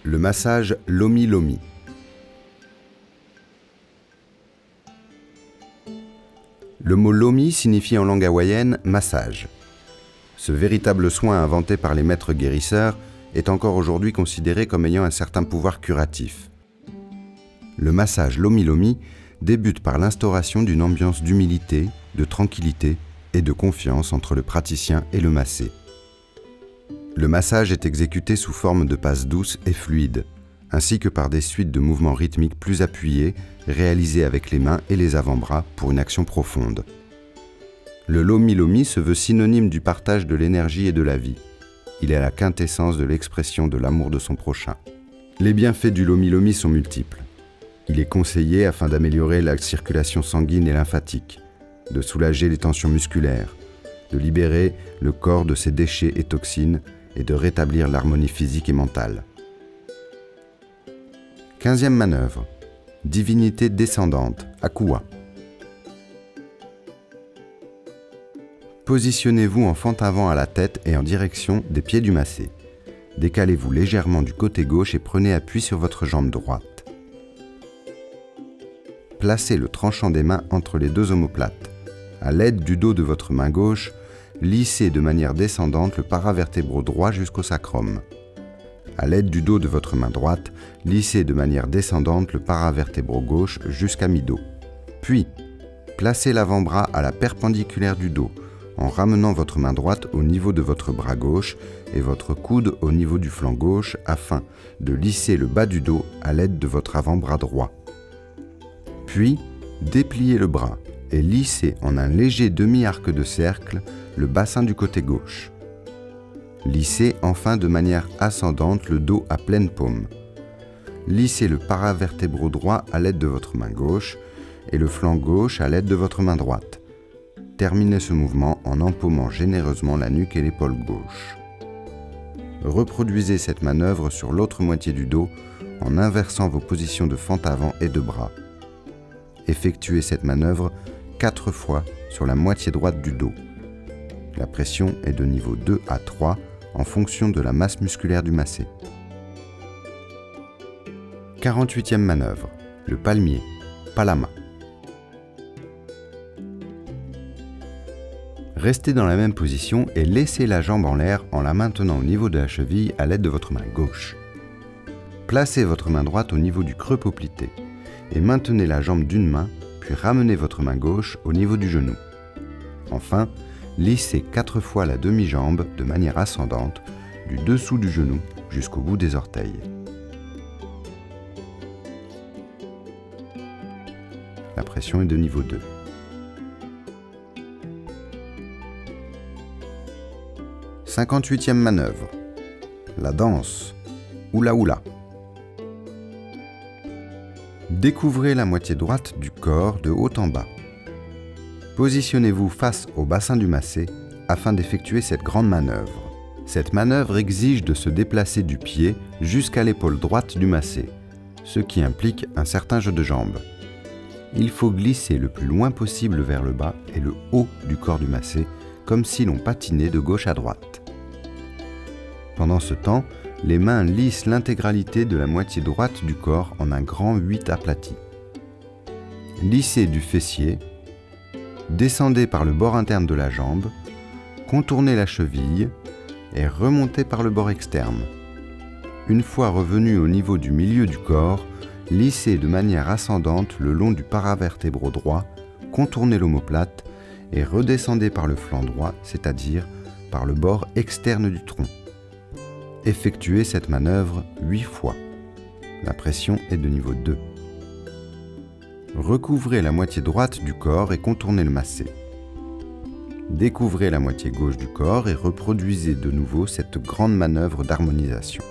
Le massage Lomi Lomi. Le mot Lomi signifie en langue hawaïenne « massage ». Ce véritable soin inventé par les maîtres guérisseurs est encore aujourd'hui considéré comme ayant un certain pouvoir curatif. Le massage Lomi Lomi débute par l'instauration d'une ambiance d'humilité, de tranquillité et de confiance entre le praticien et le massé. Le massage est exécuté sous forme de passes douces et fluides, ainsi que par des suites de mouvements rythmiques plus appuyés, réalisés avec les mains et les avant-bras pour une action profonde. Le Lomi Lomi se veut synonyme du partage de l'énergie et de la vie. Il est la quintessence de l'expression de l'amour de son prochain. Les bienfaits du Lomi Lomi sont multiples. Il est conseillé afin d'améliorer la circulation sanguine et lymphatique, de soulager les tensions musculaires, de libérer le corps de ses déchets et toxines et de rétablir l'harmonie physique et mentale. 15e manœuvre. Divinité descendante, Akua. Positionnez-vous en fente avant à la tête et en direction des pieds du massé. Décalez-vous légèrement du côté gauche et prenez appui sur votre jambe droite. Placez le tranchant des mains entre les deux omoplates. À l'aide du dos de votre main gauche, lissez de manière descendante le paravertébraux droit jusqu'au sacrum. À l'aide du dos de votre main droite, lissez de manière descendante le paravertébraux gauche jusqu'à mi-dos. Puis, placez l'avant-bras à la perpendiculaire du dos, en ramenant votre main droite au niveau de votre bras gauche et votre coude au niveau du flanc gauche afin de lisser le bas du dos à l'aide de votre avant-bras droit. Puis, dépliez le bras et lissez en un léger demi-arc de cercle le bassin du côté gauche. Lissez enfin de manière ascendante le dos à pleine paume. Lissez le paravertébraux droit à l'aide de votre main gauche et le flanc gauche à l'aide de votre main droite. Terminez ce mouvement en empaumant généreusement la nuque et l'épaule gauche. Reproduisez cette manœuvre sur l'autre moitié du dos en inversant vos positions de fente avant et de bras. Effectuez cette manœuvre 4 fois sur la moitié droite du dos. La pression est de niveau 2 à 3 en fonction de la masse musculaire du massé. 48e manœuvre, le palmier, Palama. Restez dans la même position et laissez la jambe en l'air en la maintenant au niveau de la cheville à l'aide de votre main gauche. Placez votre main droite au niveau du creux poplité et maintenez la jambe d'une main, puis ramenez votre main gauche au niveau du genou. Enfin, lissez 4 fois la demi-jambe de manière ascendante, du dessous du genou jusqu'au bout des orteils. La pression est de niveau 2. « 58e manœuvre. La danse, Hula Hula. Découvrez la moitié droite du corps de haut en bas. Positionnez-vous face au bassin du massé afin d'effectuer cette grande manœuvre. Cette manœuvre exige de se déplacer du pied jusqu'à l'épaule droite du massé, ce qui implique un certain jeu de jambes. Il faut glisser le plus loin possible vers le bas et le haut du corps du massé, comme si l'on patinait de gauche à droite. Pendant ce temps, les mains lissent l'intégralité de la moitié droite du corps en un grand 8 aplati. Lissez du fessier, descendez par le bord interne de la jambe, contournez la cheville et remontez par le bord externe. Une fois revenu au niveau du milieu du corps, lissez de manière ascendante le long du paravertébraux droit, contournez l'omoplate et redescendez par le flanc droit, c'est-à-dire par le bord externe du tronc. Effectuez cette manœuvre 8 fois. La pression est de niveau 2. Recouvrez la moitié droite du corps et contournez le massé. Découvrez la moitié gauche du corps et reproduisez de nouveau cette grande manœuvre d'harmonisation.